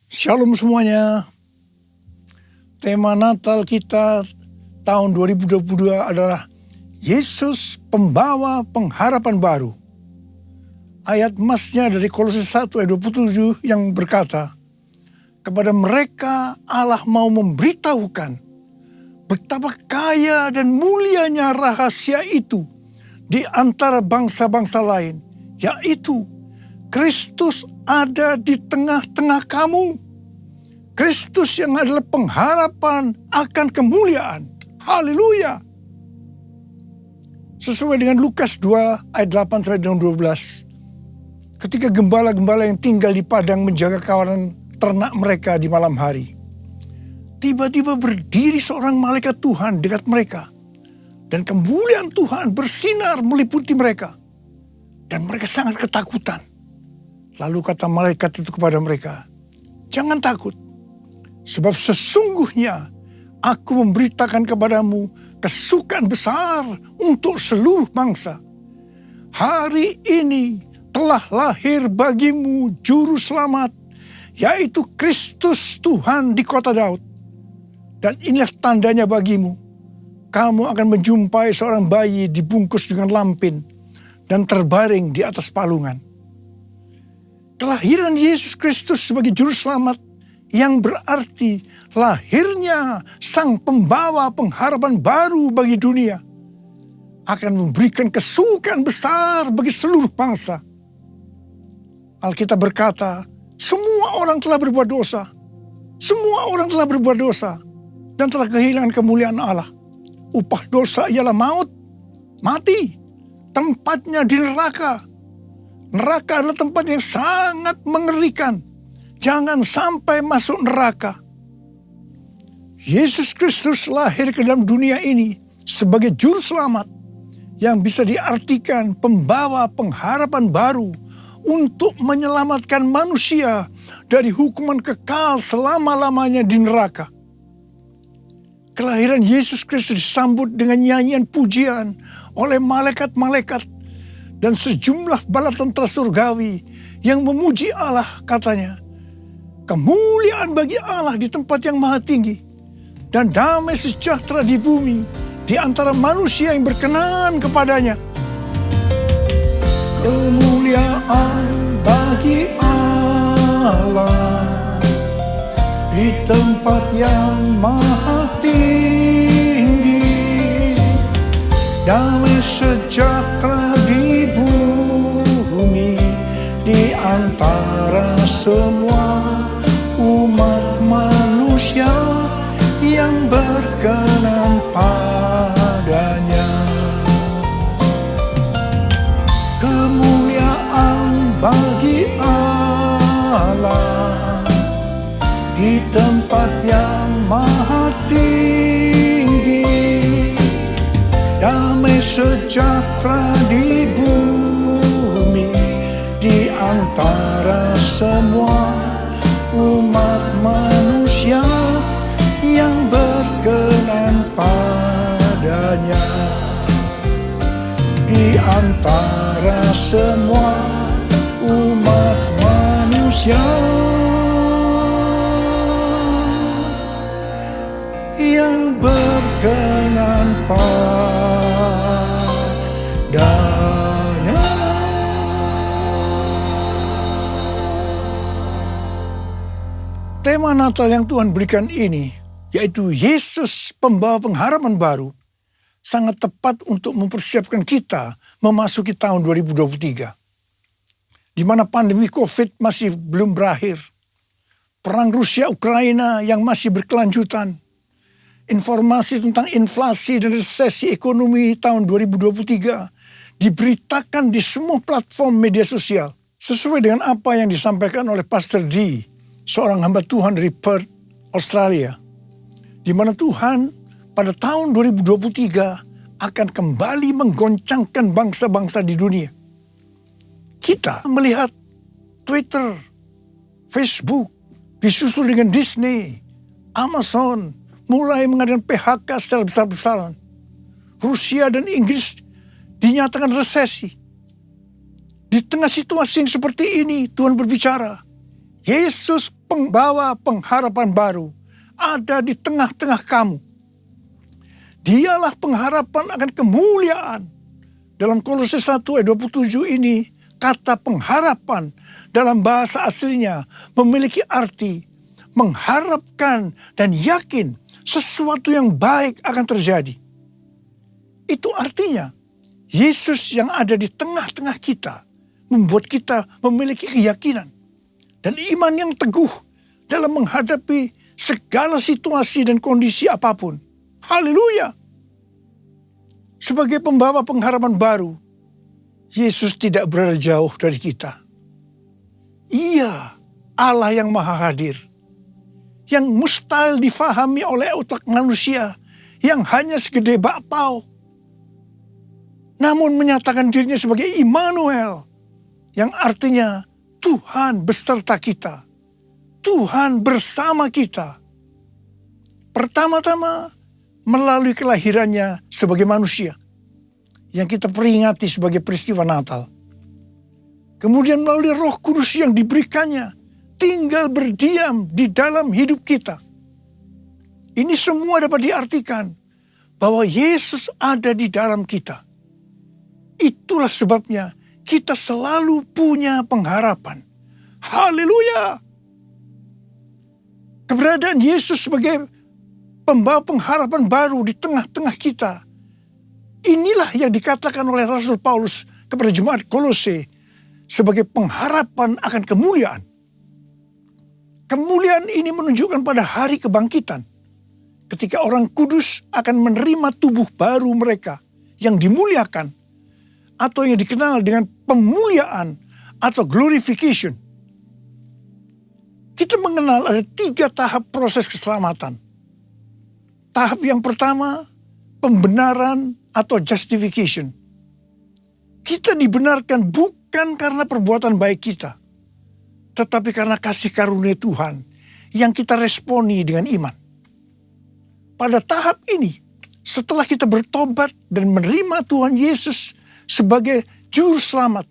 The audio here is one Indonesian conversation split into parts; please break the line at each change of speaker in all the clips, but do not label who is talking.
Shalom semuanya. Tema Natal kita tahun 2022 adalah Yesus pembawa pengharapan baru. Ayat emasnya dari Kolose 1 ayat 27 yang berkata, kepada mereka Allah mau memberitahukan betapa kaya dan mulianya rahasia itu di antara bangsa-bangsa lain, yaitu Kristus ada di tengah-tengah kamu. Kristus yang adalah pengharapan akan kemuliaan. Haleluya. Sesuai dengan Lukas 2 ayat 8 sampai 12. Ketika gembala-gembala yang tinggal di padang menjaga kawanan ternak mereka di malam hari, tiba-tiba berdiri seorang malaikat Tuhan dekat mereka. Dan kemuliaan Tuhan bersinar meliputi mereka. Dan mereka sangat ketakutan. Lalu kata malaikat itu kepada mereka, jangan takut, sebab sesungguhnya aku memberitakan kepadamu kesukaan besar untuk seluruh bangsa. Hari ini telah lahir bagimu juru selamat, yaitu Kristus Tuhan di kota Daud. Dan inilah tandanya bagimu, kamu akan menjumpai seorang bayi dibungkus dengan lampin dan terbaring di atas palungan. Kelahiran Yesus Kristus sebagai juru selamat yang berarti lahirnya sang pembawa pengharapan baru bagi dunia akan memberikan kesukaan besar bagi seluruh bangsa. Alkitab berkata, semua orang telah berbuat dosa. Semua orang telah berbuat dosa dan telah kehilangan kemuliaan Allah. Upah dosa ialah maut, mati, tempatnya di neraka. Neraka adalah tempat yang sangat mengerikan. Jangan sampai masuk neraka. Yesus Kristus lahir ke dalam dunia ini sebagai juru selamat yang bisa diartikan pembawa pengharapan baru untuk menyelamatkan manusia dari hukuman kekal selama-lamanya di neraka. Kelahiran Yesus Kristus disambut dengan nyanyian pujian oleh malaikat-malaikat dan sejumlah bala tentara surgawi yang memuji Allah, katanya, kemuliaan bagi Allah di tempat yang maha tinggi dan damai sejahtera di bumi di antara manusia yang berkenan kepadanya. Kemuliaan bagi Allah di tempat yang maha tinggi, damai sejahtera di bumi di antara semua umat manusia yang berkenan padanya. Kemuliaan bagi Allah di tempat yang maha tinggi, damai sejahtera di bumi di antara semua umat manusia yang berkenan padanya. Di antara semua umat manusia yang berkenan padanya. Tema Natal yang Tuhan berikan ini, yaitu Yesus pembawa pengharapan baru, sangat tepat untuk mempersiapkan kita memasuki tahun 2023. Di mana pandemi COVID masih belum berakhir. Perang Rusia-Ukraina yang masih berkelanjutan. Informasi tentang inflasi dan resesi ekonomi tahun 2023 diberitakan di semua platform media sosial. Sesuai dengan apa yang disampaikan oleh Pastor D, seorang hamba Tuhan dari Perth, Australia. Di mana Tuhan pada tahun 2023 akan kembali menggoncangkan bangsa-bangsa di dunia. Kita melihat Twitter, Facebook, disusul dengan Disney, Amazon, mulai mengadakan PHK secara besar-besaran. Rusia dan Inggris dinyatakan resesi. Di tengah situasi yang seperti ini, Tuhan berbicara, Yesus pembawa pengharapan baru ada di tengah-tengah kamu. Dialah pengharapan akan kemuliaan. Dalam Kolose 1 ayat 27 ini, kata pengharapan dalam bahasa aslinya memiliki arti mengharapkan dan yakin sesuatu yang baik akan terjadi. Itu artinya Yesus yang ada di tengah-tengah kita membuat kita memiliki keyakinan dan iman yang teguh dalam menghadapi segala situasi dan kondisi apapun. Haleluya! Sebagai pembawa pengharapan baru, Yesus tidak berada jauh dari kita. Ia Allah yang maha hadir, yang mustahil difahami oleh otak manusia yang hanya segede bakpao. Namun menyatakan dirinya sebagai Immanuel, yang artinya Tuhan beserta kita. Tuhan bersama kita. Pertama-tama melalui kelahirannya sebagai manusia, yang kita peringati sebagai peristiwa Natal. Kemudian melalui Roh Kudus yang diberikannya, tinggal berdiam di dalam hidup kita. Ini semua dapat diartikan bahwa Yesus ada di dalam kita. Itulah sebabnya kita selalu punya pengharapan. Haleluya! Keberadaan Yesus sebagai pembawa pengharapan baru di tengah-tengah kita. Inilah yang dikatakan oleh Rasul Paulus kepada jemaat Kolose sebagai pengharapan akan kemuliaan. Kemuliaan ini menunjukkan pada hari kebangkitan, ketika orang kudus akan menerima tubuh baru mereka yang dimuliakan, atau yang dikenal dengan pemuliaan atau glorification. Kita mengenal ada 3 tahap proses keselamatan. Tahap yang pertama, pembenaran atau justification. Kita dibenarkan bukan karena perbuatan baik kita, tetapi karena kasih karunia Tuhan yang kita responi dengan iman. Pada tahap ini, setelah kita bertobat dan menerima Tuhan Yesus sebagai juru selamat,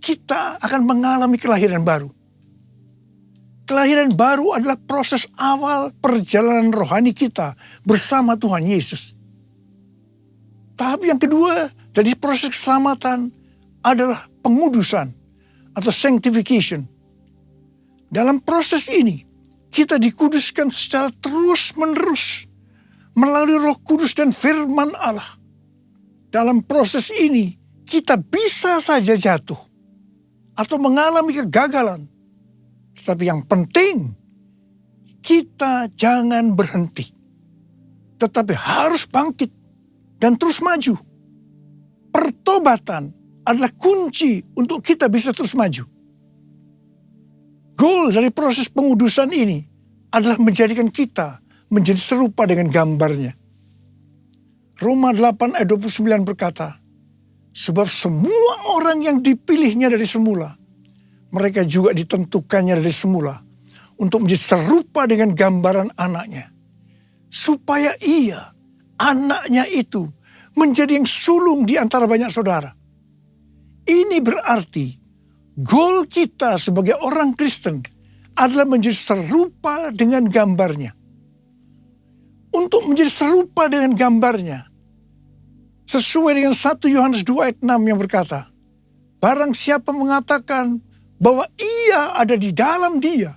kita akan mengalami kelahiran baru. Kelahiran baru adalah proses awal perjalanan rohani kita bersama Tuhan Yesus. Tahap yang kedua dari proses keselamatan adalah pengudusan atau sanctification. Dalam proses ini, kita dikuduskan secara terus-menerus melalui Roh Kudus dan firman Allah. Dalam proses ini, kita bisa saja jatuh atau mengalami kegagalan. Tetapi yang penting, kita jangan berhenti. Tetapi harus bangkit dan terus maju. Pertobatan adalah kunci untuk kita bisa terus maju. Goal dari proses pengudusan ini adalah menjadikan kita menjadi serupa dengan gambarnya. Roma 8 ayat 29 berkata, sebab semua orang yang dipilihnya dari semula, mereka juga ditentukannya dari semula untuk menjadi serupa dengan gambaran anaknya. Supaya ia, anaknya itu, menjadi yang sulung di antara banyak saudara. Ini berarti, goal kita sebagai orang Kristen adalah menjadi serupa dengan gambarnya. Untuk menjadi serupa dengan gambarnya, sesuai dengan 1 Yohanes 2 ayat 6 yang berkata, barang siapa mengatakan bahwa ia ada di dalam dia,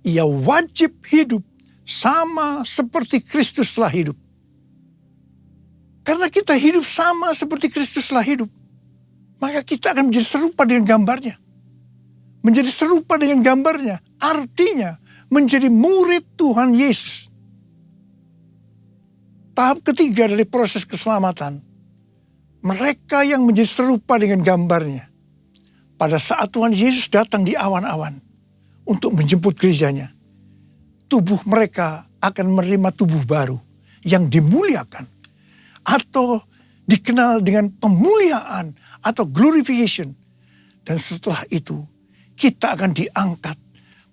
ia wajib hidup sama seperti Kristus telah hidup. Karena kita hidup sama seperti Kristus telah hidup, maka kita akan menjadi serupa dengan gambarnya. Menjadi serupa dengan gambarnya artinya menjadi murid Tuhan Yesus. Tahap ketiga dari proses keselamatan, mereka yang menjadi serupa dengan gambarnya. Pada saat Tuhan Yesus datang di awan-awan untuk menjemput gerejanya, tubuh mereka akan menerima tubuh baru yang dimuliakan atau dikenal dengan pemuliaan atau glorification. Dan setelah itu kita akan diangkat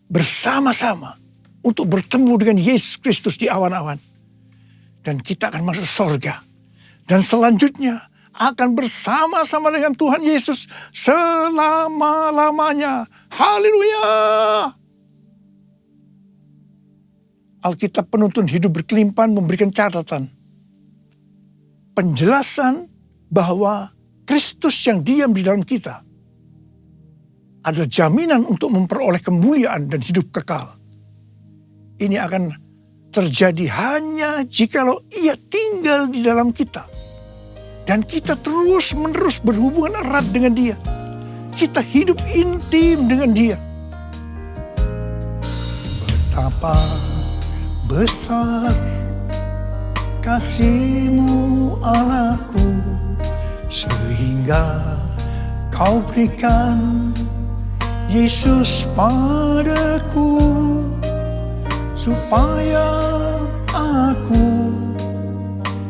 bersama-sama untuk bertemu dengan Yesus Kristus di awan-awan. Dan kita akan masuk surga. Dan selanjutnya akan bersama-sama dengan Tuhan Yesus selama-lamanya. Haleluya! Alkitab Penuntun Hidup Berkelimpahan memberikan catatan. Penjelasan bahwa Kristus yang diam di dalam kita adalah jaminan untuk memperoleh kemuliaan dan hidup kekal. Ini akan terjadi hanya jikalau Ia tinggal di dalam kita. Dan kita terus-menerus berhubungan erat dengan Dia. Kita hidup intim dengan Dia. Betapa besar kasih-Mu Allahku, sehingga Kau berikan Yesus padaku, supaya aku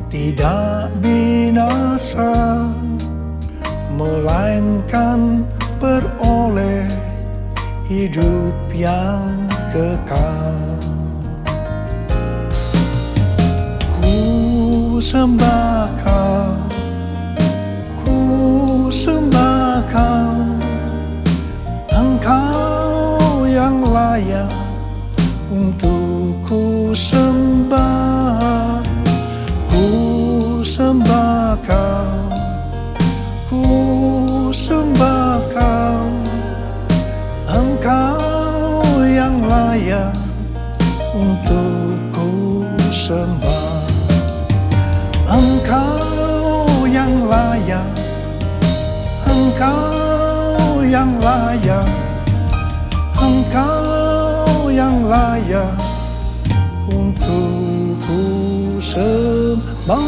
tidak binasa, melainkan beroleh hidup yang kekal. Ku sembah Kau, ku sembah Kau, Engkau yang layak untuk ku sembah. Ku sembah Kau, ku sembah Kau, Engkau yang layak untuk ku sembah. Engkau yang layak, Engkau yang layak, Engkau yang layak untuk ku sembah.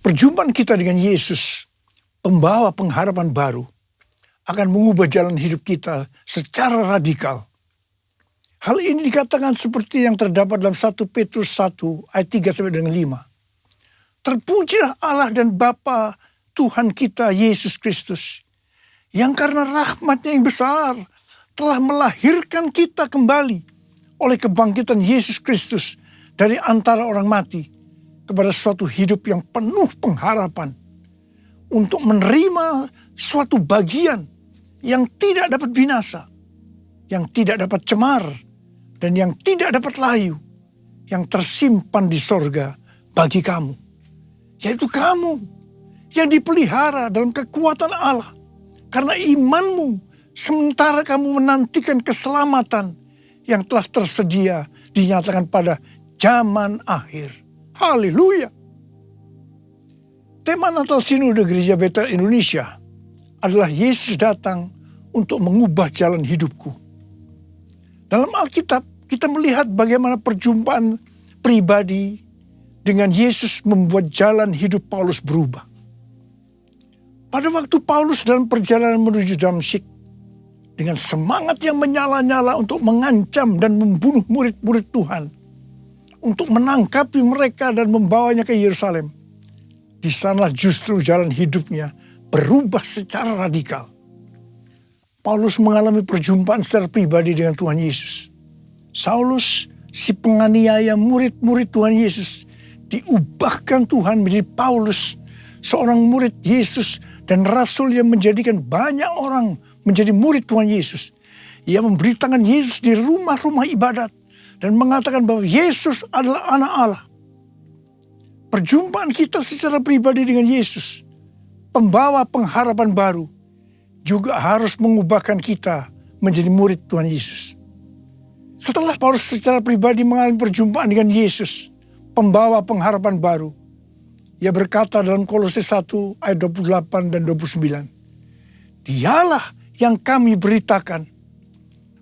Perjumpaan kita dengan Yesus, pembawa pengharapan baru, akan mengubah jalan hidup kita secara radikal. Hal ini dikatakan seperti yang terdapat dalam 1 Petrus 1 ayat 3-5. Terpujilah Allah dan Bapa Tuhan kita Yesus Kristus, yang karena rahmat-Nya yang besar telah melahirkan kita kembali oleh kebangkitan Yesus Kristus dari antara orang mati kepada suatu hidup yang penuh pengharapan, untuk menerima suatu bagian yang tidak dapat binasa, yang tidak dapat cemar, dan yang tidak dapat layu, yang tersimpan di sorga bagi kamu. Yaitu kamu yang dipelihara dalam kekuatan Allah karena imanmu, sementara kamu menantikan keselamatan yang telah tersedia dinyatakan pada zaman akhir. Haleluya. Tema Natal Sinode Gereja Betel Indonesia adalah Yesus datang untuk mengubah jalan hidupku. Dalam Alkitab kita melihat bagaimana perjumpaan pribadi dengan Yesus membuat jalan hidup Paulus berubah. Pada waktu Paulus dalam perjalanan menuju Damsyik, dengan semangat yang menyala-nyala untuk mengancam dan membunuh murid-murid Tuhan, untuk menangkapi mereka dan membawanya ke Yerusalem, di sana justru jalan hidupnya berubah secara radikal. Paulus mengalami perjumpaan secara pribadi dengan Tuhan Yesus. Saulus, si penganiaya murid-murid Tuhan Yesus, diubahkan Tuhan menjadi Paulus, seorang murid Yesus dan rasul yang menjadikan banyak orang menjadi murid Tuhan Yesus. Ia memberitakan Yesus di rumah-rumah ibadat dan mengatakan bahwa Yesus adalah anak Allah. Perjumpaan kita secara pribadi dengan Yesus, pembawa pengharapan baru, juga harus mengubahkan kita menjadi murid Tuhan Yesus. Setelah Paulus secara pribadi mengalami perjumpaan dengan Yesus, pembawa pengharapan baru, ia berkata dalam Kolose 1 ayat 28 dan 29, Dialah yang kami beritakan,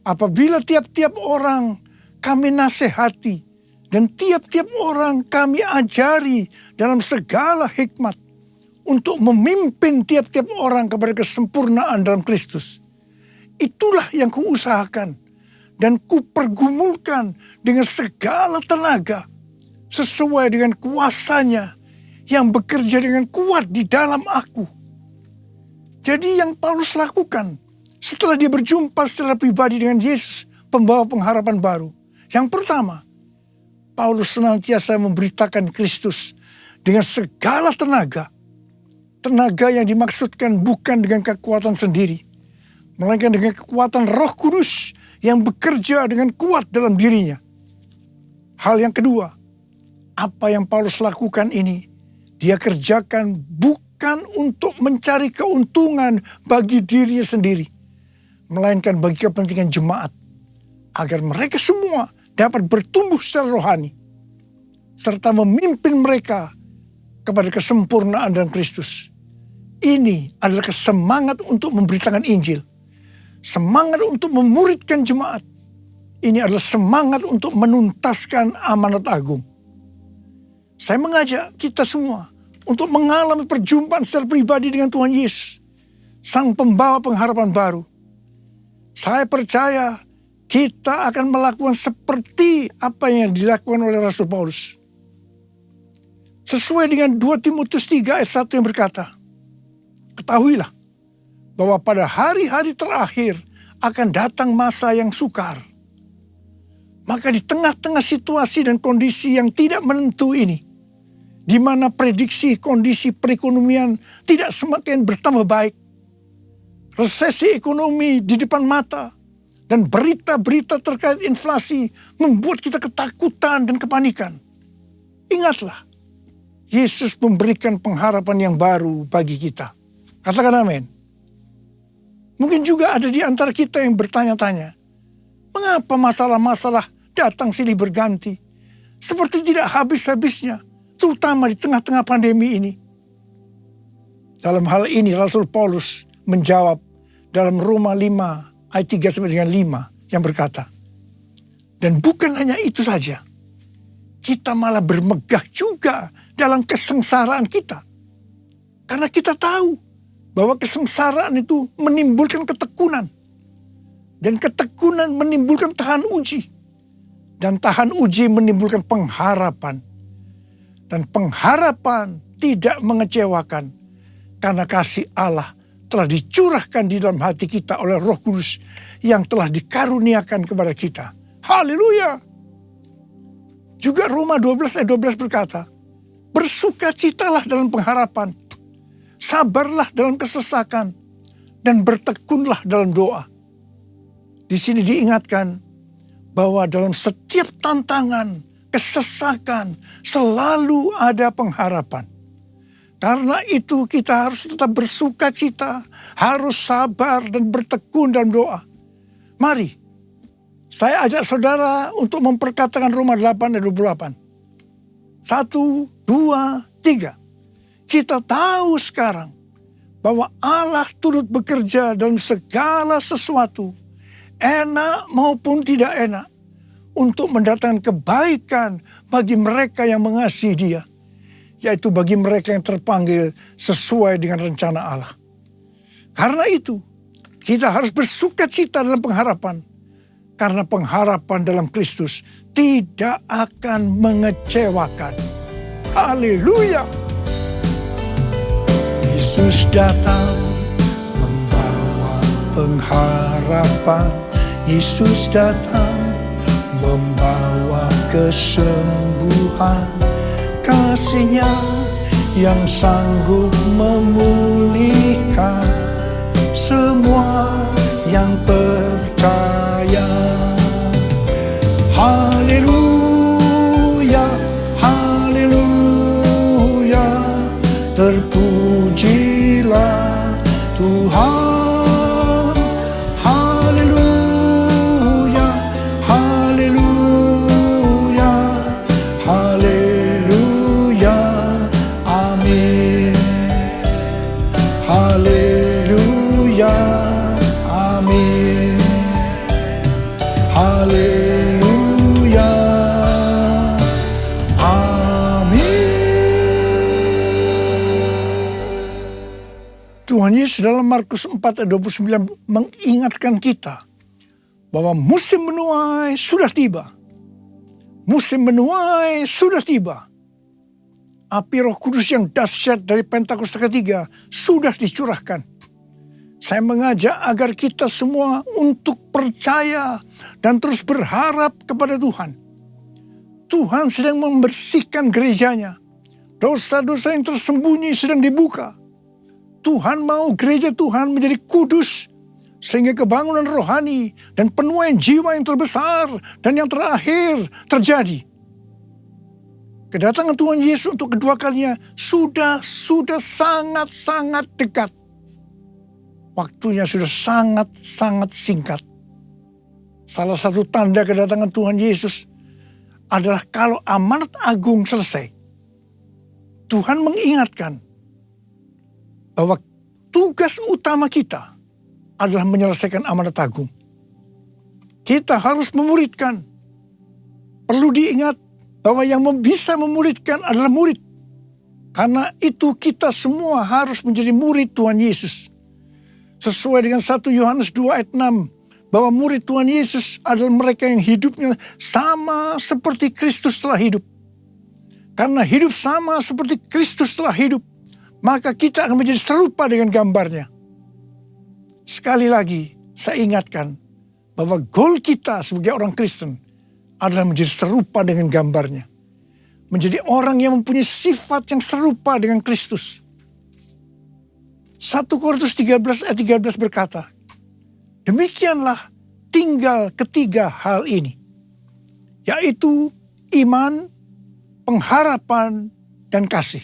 apabila tiap-tiap orang kami nasihati, dan tiap-tiap orang kami ajari dalam segala hikmat, untuk memimpin tiap-tiap orang kepada kesempurnaan dalam Kristus. Itulah yang kuusahakan dan kupergumulkan dengan segala tenaga, sesuai dengan kuasanya yang bekerja dengan kuat di dalam aku. Jadi yang Paulus lakukan setelah dia berjumpa secara pribadi dengan Yesus, pembawa pengharapan baru. Yang pertama, Paulus senantiasa memberitakan Kristus dengan segala tenaga. Tenaga yang dimaksudkan bukan dengan kekuatan sendiri, melainkan dengan kekuatan Roh Kudus yang bekerja dengan kuat dalam dirinya. Hal yang kedua, apa yang Paulus lakukan ini, dia kerjakan bukan untuk mencari keuntungan bagi dirinya sendiri, melainkan bagi kepentingan jemaat, agar mereka semua dapat bertumbuh secara rohani, serta memimpin mereka kepada kesempurnaan dalam Kristus. Ini adalah semangat untuk memberitakan Injil, semangat untuk memuridkan jemaat. Ini adalah semangat untuk menuntaskan amanat agung. Saya mengajak kita semua untuk mengalami perjumpaan secara pribadi dengan Tuhan Yesus, Sang Pembawa pengharapan baru. Saya percaya kita akan melakukan seperti apa yang dilakukan oleh Rasul Paulus. Sesuai dengan 2 Timotius 3 ayat 1 yang berkata, ketahuilah bahwa pada hari-hari terakhir akan datang masa yang sukar. Maka di tengah-tengah situasi dan kondisi yang tidak menentu ini, di mana prediksi kondisi perekonomian tidak semakin bertambah baik, resesi ekonomi di depan mata, dan berita-berita terkait inflasi membuat kita ketakutan dan kepanikan. Ingatlah, Yesus memberikan pengharapan yang baru bagi kita. Katakan amin. Mungkin juga ada di antara kita yang bertanya-tanya, mengapa masalah-masalah datang silih berganti, seperti tidak habis-habisnya, terutama di tengah-tengah pandemi ini. Dalam hal ini Rasul Paulus menjawab dalam Roma 5 ayat 3 sampai dengan 5 yang berkata, dan bukan hanya itu saja, kita malah bermegah juga dalam kesengsaraan kita. Karena kita tahu bahwa kesengsaraan itu menimbulkan ketekunan. Dan ketekunan menimbulkan tahan uji. Dan tahan uji menimbulkan pengharapan. Dan pengharapan tidak mengecewakan. Karena kasih Allah telah dicurahkan di dalam hati kita oleh Roh Kudus yang telah dikaruniakan kepada kita. Haleluya! Juga Roma 12 ayat 12 berkata, bersukacitalah dalam pengharapan, sabarlah dalam kesesakan, dan bertekunlah dalam doa. Di sini diingatkan bahwa dalam setiap tantangan, kesesakan, selalu ada pengharapan. Karena itu kita harus tetap bersukacita, harus sabar dan bertekun dalam doa. Mari, saya ajak saudara untuk memperkatakan Roma 8 ayat 28. 1, 2, 3. Kita tahu sekarang bahwa Allah turut bekerja dalam segala sesuatu, enak maupun tidak enak, untuk mendatangkan kebaikan bagi mereka yang mengasihi Dia, yaitu bagi mereka yang terpanggil sesuai dengan rencana Allah. Karena itu, kita harus bersukacita dalam pengharapan, karena pengharapan dalam Kristus tidak akan mengecewakan. Haleluya! Yesus datang membawa pengharapan. Yesus datang membawa kesembuhan. Kasih-Nya yang sanggup memulihkan semua yang percaya. Haleluya, haleluya, terpujilah Tuhan. Haleluya, haleluya, haleluya, amin. Haleluya, amin. Haleluya, amin. Tuhan Yesus dalam Markus 4 ayat 29 mengingatkan kita bahwa musim menuai sudah tiba. Musim menuai sudah tiba. Api Roh Kudus yang dahsyat dari Pentakosta ketiga sudah dicurahkan. Saya mengajak agar kita semua untuk percaya dan terus berharap kepada Tuhan. Tuhan sedang membersihkan gerejanya. Dosa-dosa yang tersembunyi sedang dibuka. Tuhan mau gereja Tuhan menjadi kudus Sehingga kebangunan rohani dan penuaian jiwa yang terbesar dan yang terakhir terjadi. Kedatangan Tuhan Yesus untuk kedua kalinya sudah sangat-sangat dekat. Waktunya sudah sangat-sangat singkat. Salah satu tanda kedatangan Tuhan Yesus adalah kalau amanat agung selesai. Tuhan mengingatkan bahwa tugas utama kita adalah menyelesaikan amanat agung. Kita harus memuridkan. Perlu diingat bahwa yang bisa memuridkan adalah murid. Karena itu kita semua harus menjadi murid Tuhan Yesus. Sesuai dengan 1 Yohanes 2 ayat 6. Bahwa murid Tuhan Yesus adalah mereka yang hidupnya sama seperti Kristus telah hidup. Karena hidup sama seperti Kristus telah hidup, maka kita akan menjadi serupa dengan gambarnya. Sekali lagi, saya ingatkan bahwa goal kita sebagai orang Kristen adalah menjadi serupa dengan gambarnya. Menjadi orang yang mempunyai sifat yang serupa dengan Kristus. 1 Korintus 13 ayat 13 berkata, demikianlah tinggal ketiga hal ini, yaitu iman, pengharapan, dan kasih.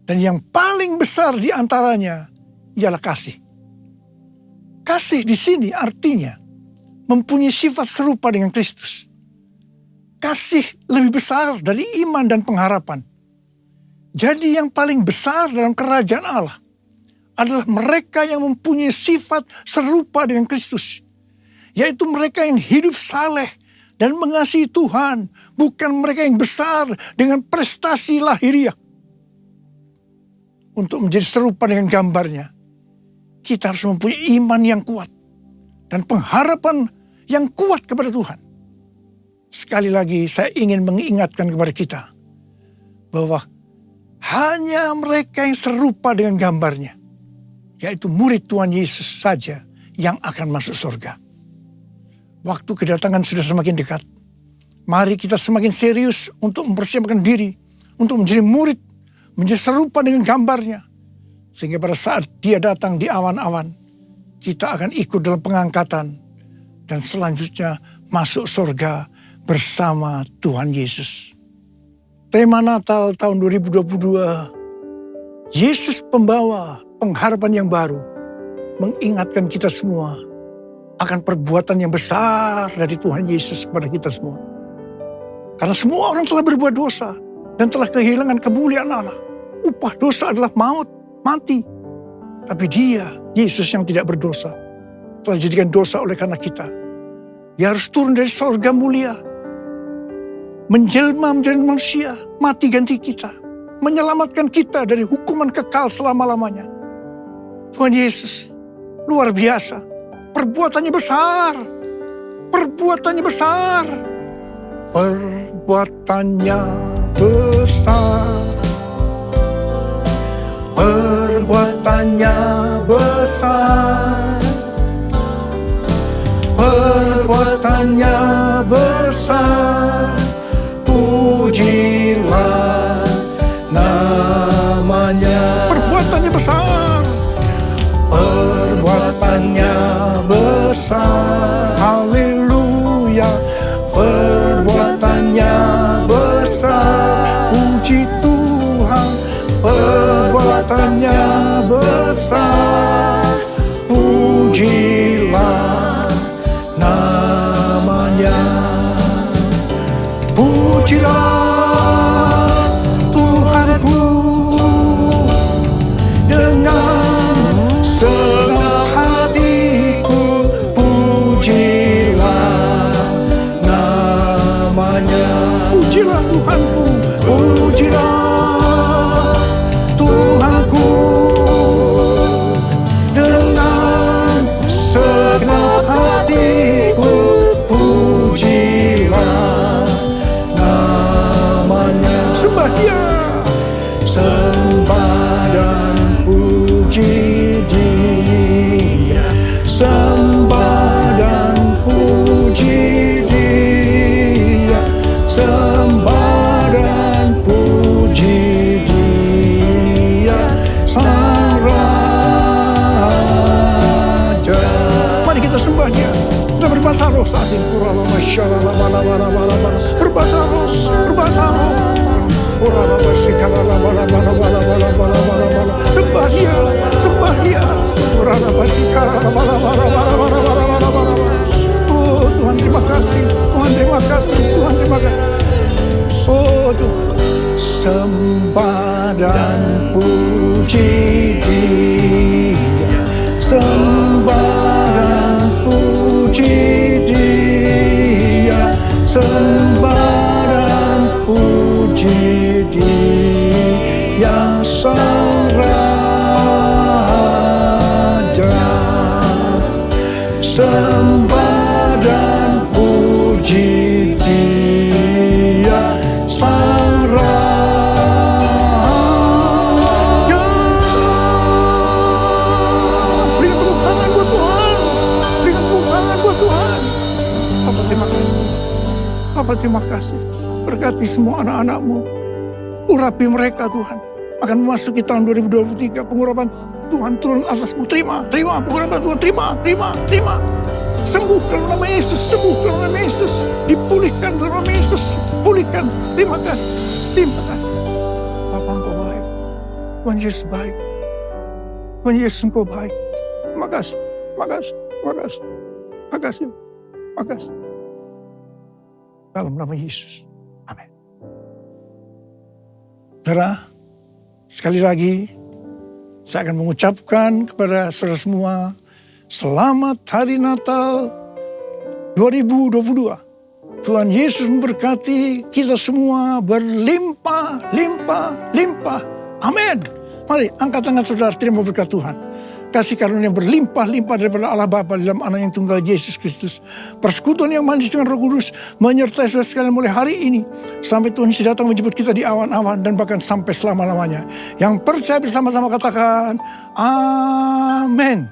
Dan yang paling besar di antaranya ialah kasih. Kasih di sini artinya mempunyai sifat serupa dengan Kristus. Kasih lebih besar dari iman dan pengharapan. Jadi yang paling besar dalam kerajaan Allah adalah mereka yang mempunyai sifat serupa dengan Kristus. Yaitu mereka yang hidup saleh dan mengasihi Tuhan. Bukan mereka yang besar dengan prestasi lahiriah. Untuk menjadi serupa dengan gambarnya, kita harus mempunyai iman yang kuat. Dan pengharapan yang kuat kepada Tuhan. Sekali lagi saya ingin mengingatkan kepada kita. Bahwa hanya mereka yang serupa dengan gambarnya, yaitu murid Tuhan Yesus saja yang akan masuk surga. Waktu kedatangan sudah semakin dekat. Mari kita semakin serius untuk mempersiapkan diri. Untuk menjadi murid. Menjadi serupa dengan gambarnya. Sehingga pada saat dia datang di awan-awan. Kita akan ikut dalam pengangkatan. Dan selanjutnya masuk surga bersama Tuhan Yesus. Tema Natal tahun 2022. Yesus pembawa pengharapan yang baru. Mengingatkan kita semua akan perbuatan yang besar dari Tuhan Yesus kepada kita semua. Karena semua orang telah berbuat dosa dan telah kehilangan kemuliaan Allah. Upah dosa adalah maut, mati. Tapi dia, Yesus yang tidak berdosa, telah dijadikan dosa oleh karena kita. Dia harus turun dari surga mulia, menjelma menjadi manusia, mati ganti kita, menyelamatkan kita dari hukuman kekal selama-lamanya. Tuhan Yesus luar biasa. Perbuatannya besar. Perbuatannya besar. Perbuatannya besar. Perbuatannya besar. Perbuatannya besar. Pujilah namanya. Perbuatannya besar. Perbuatannya besar. Haleluya. Perbuatannya besar. Puji Tuhan. Perbuatannya besar. Pujilah namanya. Pujilah Tuhanku dengan segenap hatiku. Pujilah namanya. Pujilah Tuhanku. Pujilah Tuhanku dengan segenap hatiku. Pujilah namanya. saat ini. Berbahasa roh, berbahasa roh. Sembah dia, sembah dia. Oh Tuhan terima kasih, Tuhan terima kasih, Tuhan terima kasih. Oh Tuhan, sembah dan puji Dia, sembah dan puji Dia, sembah dan puji Dia Sang Raja, sembah dan puji Dia Sang Raja. Beri tepuk tangan buat Tuhan, beri tepuk tangan buat Tuhan. Bapa terima kasih, Bapa terima kasih. Berkati semua anak-anak-Mu, urapi mereka Tuhan. Akan memasuki tahun 2023, pengurapan Tuhan turun atasmu. Terima pengurapan Tuhan, terima. Sembuh dalam nama Yesus, sembuh dalam nama Yesus. Dipulihkan dalam nama Yesus, pulihkan. Terima kasih. Bapa Engkau baik, Tuhan Yesus baik, Tuhan Yesus Engkau baik. Terima kasih. Dalam nama Yesus, amin. Saudara, sekali lagi saya akan mengucapkan kepada saudara semua, selamat Hari Natal 2022. Tuhan Yesus memberkati kita semua berlimpah. Amin. Mari angkat tangan saudara, terima berkat Tuhan. Kasih karunia yang berlimpah-limpah daripada Allah Bapa dalam Anak yang tunggal Yesus Kristus. Persekutuan yang manis dengan Roh Kudus menyertai saudara sekalian mulai hari ini sampai Tuhan Yesus datang menjemput kita di awan-awan dan bahkan sampai selama-lamanya. Yang percaya bersama-sama katakan amin.